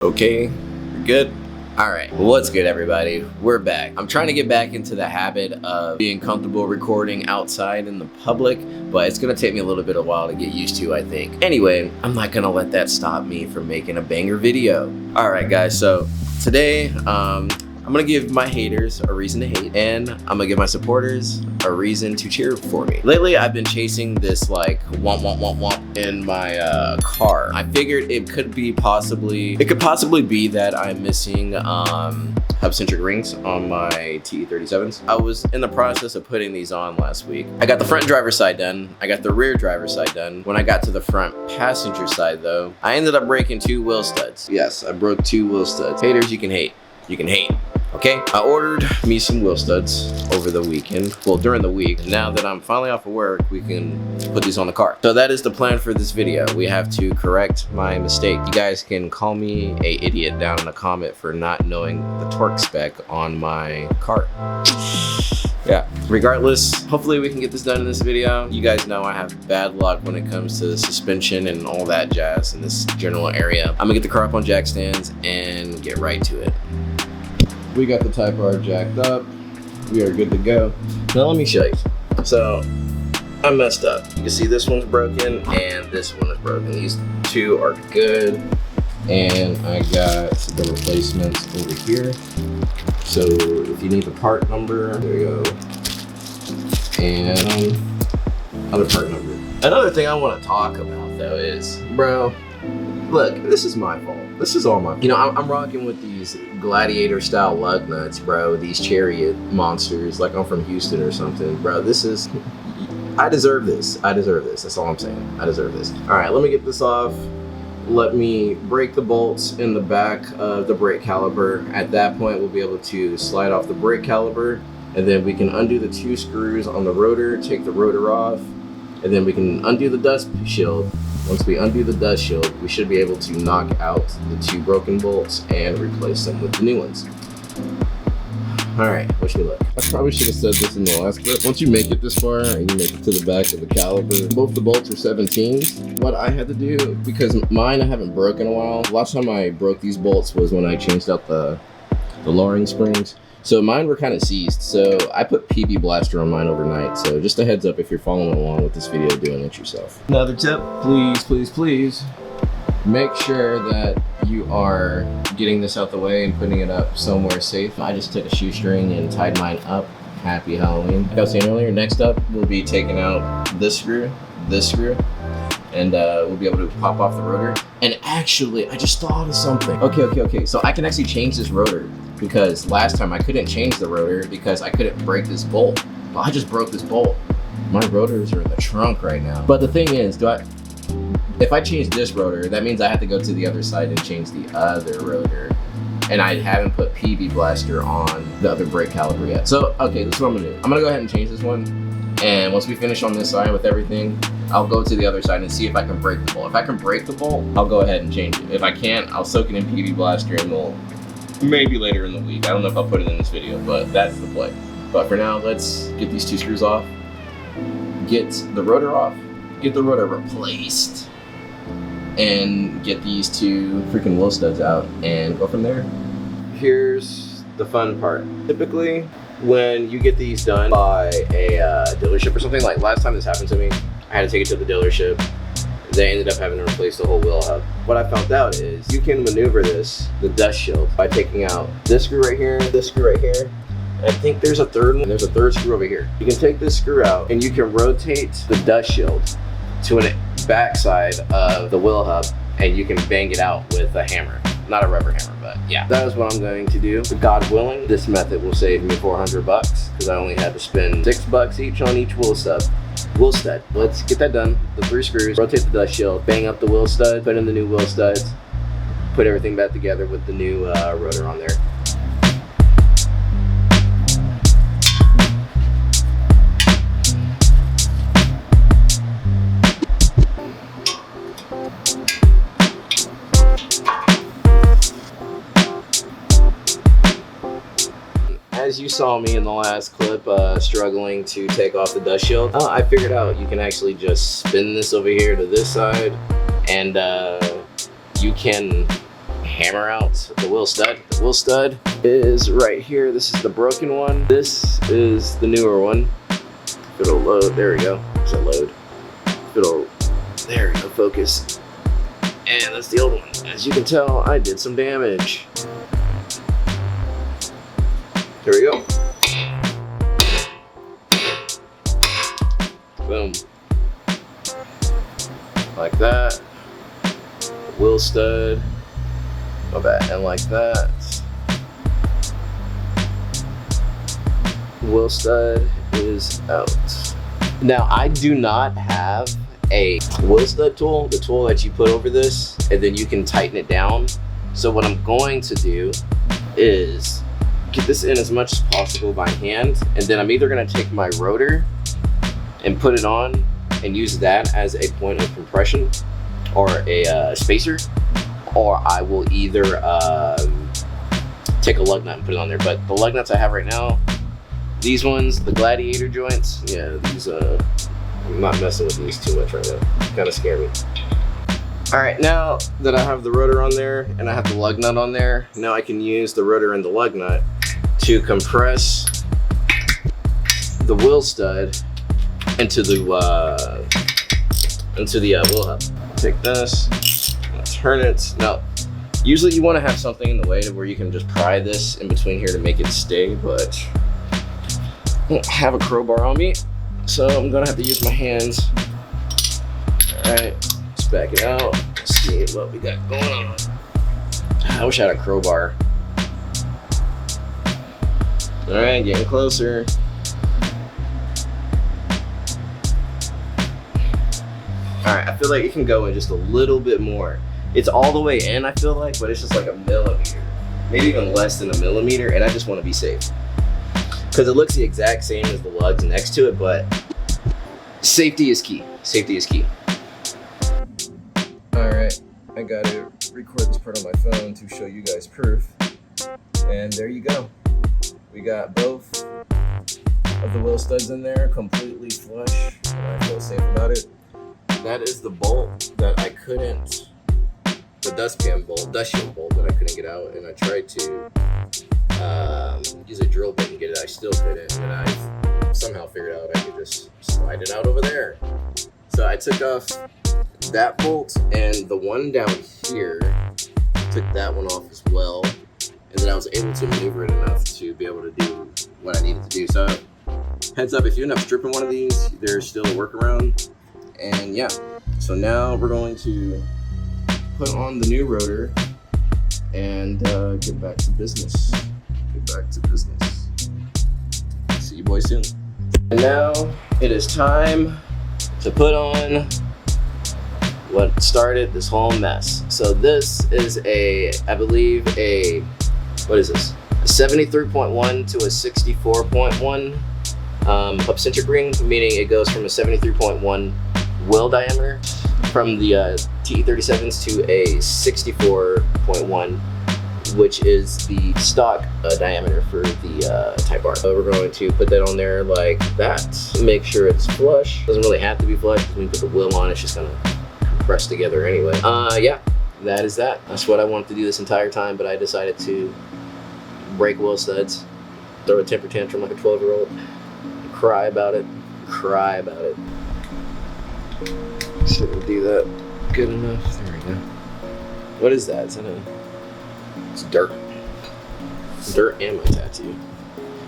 Okay, you're good? Alright, what's good everybody? We're back. I'm trying to get back into the habit of being comfortable recording outside in the public, but it's gonna take me a little bit of a while to get used to, I think. Anyway, I'm not gonna let that stop me from making a banger video. Alright guys, so today, I'm gonna give my haters a reason to hate, and I'm gonna give my supporters a reason to cheer for me. Lately, I've been chasing this like womp in my car. I figured it could possibly be that I'm missing hub-centric rings on my TE37s. I was in the process of putting these on last week. I got the front driver's side done. I got the rear driver's side done. When I got to the front passenger side though, I ended up breaking 2 wheel studs. Yes, I broke 2 wheel studs. Haters, you can hate. You can hate. Okay, I ordered me some wheel studs over the weekend, well during the week. Now that I'm finally off of work, we can put these on the car. So that is the plan for this video. We have to correct my mistake. You guys can call me a idiot down in the comment for not knowing the torque spec on my car. Yeah, regardless, hopefully we can get this done in this video. You guys know I have bad luck when it comes to the suspension and all that jazz in this general area. I'm gonna get the car up on jack stands and get right to it. We got the Type R jacked up. We are good to go. Now let me show you. So I messed up. You can see this one's broken and this one is broken. These 2 are good. And I got the replacements over here. So if you need the part number, there you go. And other part number. Another thing I want to talk about though is, bro, look, this is my fault. This is all my fault. You know, I'm rocking with these gladiator style lug nuts, bro. These chariot monsters, like I'm from Houston or something, bro. This is, I deserve this. I deserve this. That's all I'm saying. I deserve this. All right, let me get this off. Let me break the bolts in the back of the brake caliper. At that point, we'll be able to slide off the brake caliper, and then we can undo the 2 screws on the rotor, take the rotor off, and then we can undo the dust shield. Once we undo the dust shield, we should be able to knock out the 2 broken bolts and replace them with the new ones. Alright, wish me luck. I probably should have said this in the last clip. Once you make it this far and you make it to the back of the caliper, both the bolts are 17s. What I had to do, because mine I haven't broken in a while. Last time I broke these bolts was when I changed out the lowering springs. So mine were kind of seized, so I put PB Blaster on mine overnight. So just a heads up if you're following along with this video, doing it yourself. Another tip, please, make sure that you are getting this out the way and putting it up somewhere safe. I just took a shoestring and tied mine up. Happy Halloween. Like I was saying earlier, next up we'll be taking out this screw, and we'll be able to pop off the rotor. And actually, I just thought of something. Okay. So I can actually change this rotor, because last time I couldn't change the rotor because I couldn't break this bolt. Well, I just broke this bolt. My rotors are in the trunk right now. But the thing is, if I change this rotor, that means I have to go to the other side and change the other rotor. And I haven't put PB Blaster on the other brake caliper yet. So, okay, this is what I'm gonna do. I'm gonna go ahead and change this one. And once we finish on this side with everything, I'll go to the other side and see if I can break the bolt. If I can break the bolt, I'll go ahead and change it. If I can't, I'll soak it in PB Blaster and we'll maybe later in the week. I don't know if I'll put it in this video, but that's the play. But for now, let's get these 2 screws off, get the rotor off, get the rotor replaced, and get these 2 freaking wheel studs out and go from there. Here's the fun part. Typically, when you get these done by a dealership or something, like last time this happened to me, I had to take it to the dealership. They ended up having to replace the whole wheel hub. What I found out is you can maneuver the dust shield, by taking out this screw right here, this screw right here. I think there's a third one. There's a 3rd screw over here. You can take this screw out and you can rotate the dust shield to a backside of the wheel hub, and you can bang it out with a hammer. Not a rubber hammer, but yeah. That is what I'm going to do. God willing, this method will save me $400 because I only had to spend $6 each on each wheel stud. Let's get that done. The 3 screws, rotate the dust shield, bang up the wheel stud, put in the new wheel studs, put everything back together with the new rotor on there. As you saw me in the last clip struggling to take off the dust shield, I figured out you can actually just spin this over here to this side, and you can hammer out the wheel stud. The wheel stud is right here. This is the broken one. This is the newer one. If it'll load, there we go. There's a load. If it'll, there we go, focus. And that's the old one. As you can tell, I did some damage. Here we go. Boom. Like that. Wheel stud. My bad. And like that. Wheel stud is out. Now, I do not have a wheel stud tool, the tool that you put over this, and then you can tighten it down. So what I'm going to do is get this in as much as possible by hand, and then I'm either going to take my rotor and put it on and use that as a point of compression or a spacer, or I will either take a lug nut and put it on there. But the lug nuts I have right now, these ones, the gladiator joints, yeah, these I'm not messing with these too much right now. Kind of scare me. All right, now that I have the rotor on there and I have the lug nut on there, now I can use the rotor and the lug nut to compress the wheel stud into the wheel hub. Take this, turn it. Now, usually you want to have something in the way to where you can just pry this in between here to make it stay, but I don't have a crowbar on me, so I'm gonna have to use my hands. All right, let's back it out. Let's see what we got going on. I wish I had a crowbar. All right, getting closer. All right, I feel like it can go in just a little bit more. It's all the way in, I feel like, but it's just like a millimeter, maybe even less than a millimeter, and I just want to be safe. Because it looks the exact same as the lugs next to it, but safety is key. Safety is key. All right, I gotta record this part on my phone to show you guys proof. And there you go. We got both of the wheel studs in there, completely flush, and I feel safe about it. That is the bolt that I couldn't, the dustpan bolt, dust shield bolt that I couldn't get out, and I tried to use a drill bit and get it. I still couldn't, and I somehow figured out I could just slide it out over there. So I took off that bolt, and the one down here, took that one off as well, and then I was able to maneuver it enough to be able to do what I needed to do. So heads up, if you end up stripping one of these, there's still a workaround. And yeah, so now we're going to put on the new rotor and get back to business. Get back to business. See you boys soon. And now it is time to put on what started this whole mess. So this is I believe what is this? A 73.1 to a 64.1 hub-centric ring, meaning it goes from a 73.1 wheel diameter from the TE37s to a 64.1, which is the stock diameter for the Type R. So we're going to put that on there like that. Make sure it's flush. Doesn't really have to be flush because when you put the wheel on, it's just gonna compress together anyway. Yeah, that is that. That's what I wanted to do this entire time, but I decided to break wheel studs, throw a temper tantrum like a 12-year-old, cry about it, cry about it. Shouldn't do that good enough. There we go. What is that? Is that it's dirt. Dirt and my tattoo.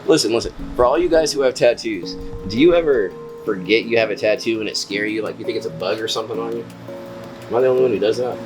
Listen. For all you guys who have tattoos, do you ever forget you have a tattoo and it scares you? Like you think it's a bug or something on you? Am I the only one who does that?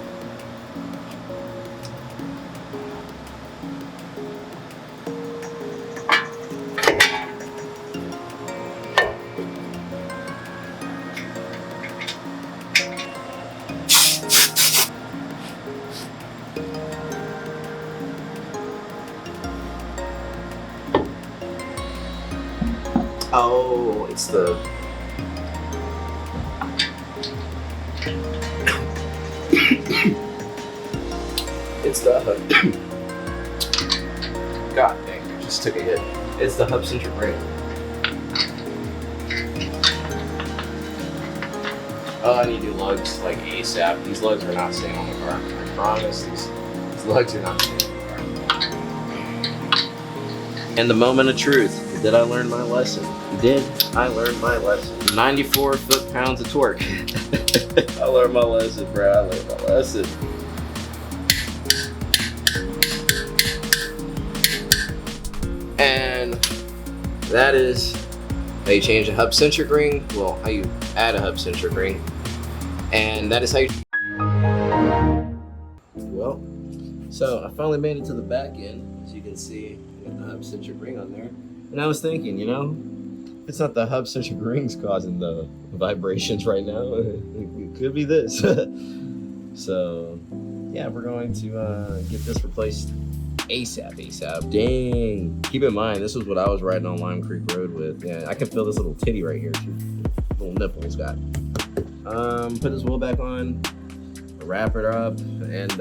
Oh, it's the... it's the hub. God dang, I just took a hit. It's the hub-centric ring. Oh, I need new lugs like ASAP. These lugs are not staying on the car. I promise. These lugs are not changing. And the moment of truth. Did I learn my lesson? Did I learn my lesson? 94 foot-pounds of torque. I learned my lesson, bro. I learned my lesson. And that is how you change a hub-centric ring. Well, how you add a hub-centric ring. And that is how you... Well, so I finally made it to the back end. As you can see, I got the hub-centric ring on there. And I was thinking, you know, it's not the hub-centric rings causing the vibrations right now. It could be this. So, yeah, we're going to get this replaced ASAP. Dang. Keep in mind, this was what I was riding on Lime Creek Road with. Yeah, I can feel this little titty right here, too. Little nipples got. Put this wheel back on, wrap it up, and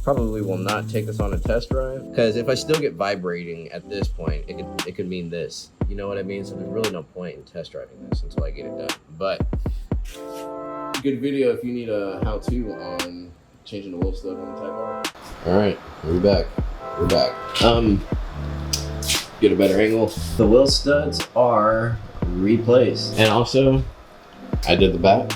probably will not take this on a test drive, because if I still get vibrating at this point, it could mean this. You know what I mean? So there's really no point in test driving this until I get it done. But good video if you need a how-to on changing the wheel stud on the Type R. All right, we're back. Get a better angle. The wheel studs are replaced, and also I did the back.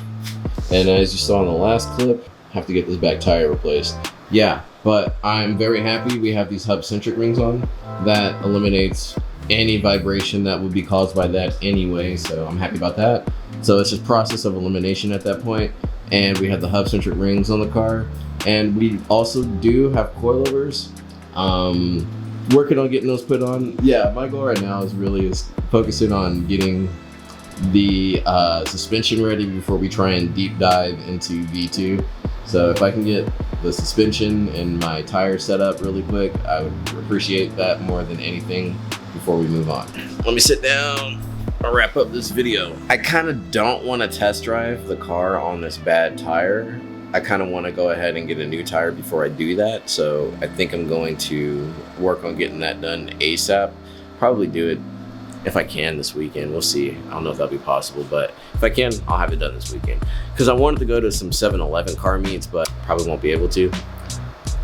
And as you saw in the last clip, I have to get this back tire replaced. Yeah, but I'm very happy we have these hub-centric rings on. That eliminates any vibration that would be caused by that anyway, so I'm happy about that. So it's just process of elimination at that point. And we have the hub-centric rings on the car. And we also do have coilovers. Working on getting those put on. Yeah, my goal right now is focusing on getting the suspension ready before we try and deep dive into V2. So if I can get the suspension and my tire set up really quick, I would appreciate that more than anything before we move on. Let me sit down. I'll wrap up this video. I kind of don't want to test drive the car on this bad tire. I kind of want to go ahead and get a new tire before I do that. So I think I'm going to work on getting that done ASAP. Probably do it if I can this weekend. We'll see. I don't know if that'll be possible, but if I can, I'll have it done this weekend. Because I wanted to go to some 7-Eleven car meets, but probably won't be able to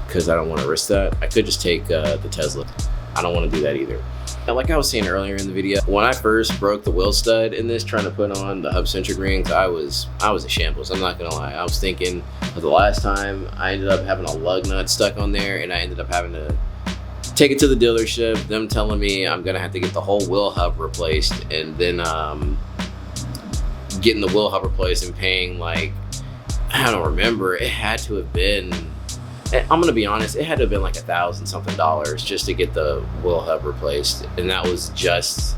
because I don't want to risk that. I could just take the Tesla. I don't want to do that either. And like I was saying earlier in the video, when I first broke the wheel stud in this, trying to put on the hub-centric rings, I was a shambles. I'm not gonna lie. I was thinking of the last time I ended up having a lug nut stuck on there, and I ended up having to take it to the dealership, them telling me I'm gonna have to get the whole wheel hub replaced, and then getting the wheel hub replaced and paying, like, I don't remember, it had to have been, I'm gonna be honest, it had to have been like $1,000-something just to get the wheel hub replaced, and that was just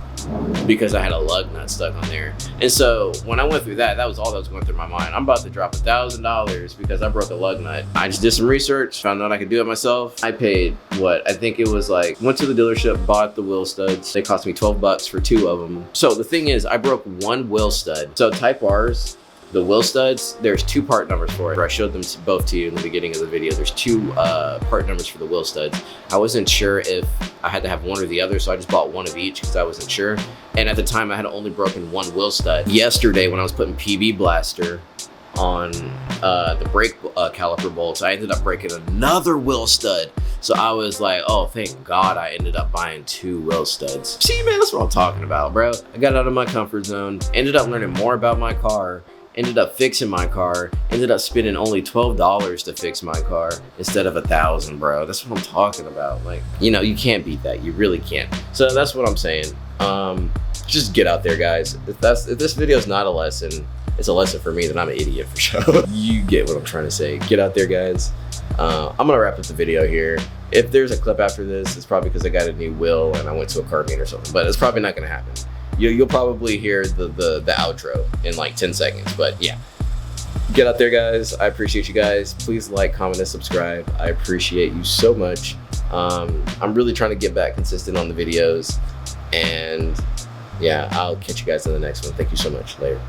because I had a lug nut stuck on there. And so when I went through that, that was all that was going through my mind. I'm about to drop $1,000 because I broke a lug nut. I just did some research, found out I could do it myself. I paid what I think it was like, went to the dealership, bought the wheel studs. They cost me 12 bucks for 2 of them. So the thing is, I broke 1 wheel stud. So Type R's, the wheel studs, there's 2 part numbers for it. I showed them both to you in the beginning of the video. There's 2 part numbers for the wheel studs. I wasn't sure if I had to have one or the other, so I just bought 1 of each because I wasn't sure. And at the time, I had only broken 1 wheel stud. Yesterday, when I was putting PB Blaster on the brake caliper bolts, I ended up breaking another wheel stud. So I was like, oh, thank God I ended up buying 2 wheel studs. See, man, that's what I'm talking about, bro. I got out of my comfort zone, ended up learning more about my car, ended up fixing my car, ended up spending only $12 to fix my car instead of $1,000, bro. That's what I'm talking about. Like, you know, you can't beat that. You really can't. So that's what I'm saying. Just get out there, guys. If this video is not a lesson, it's a lesson for me, then I'm an idiot for sure. You get what I'm trying to say. Get out there, guys. I'm gonna wrap up the video here. If there's a clip after this, it's probably because I got a new wheel and I went to a car meet or something, but it's probably not gonna happen. You'll probably hear the outro in like 10 seconds, but yeah. Get out there, guys. I appreciate you guys. Please like, comment, and subscribe. I appreciate you so much. I'm really trying to get back consistent on the videos, and yeah, I'll catch you guys in the next one. Thank you so much. Later.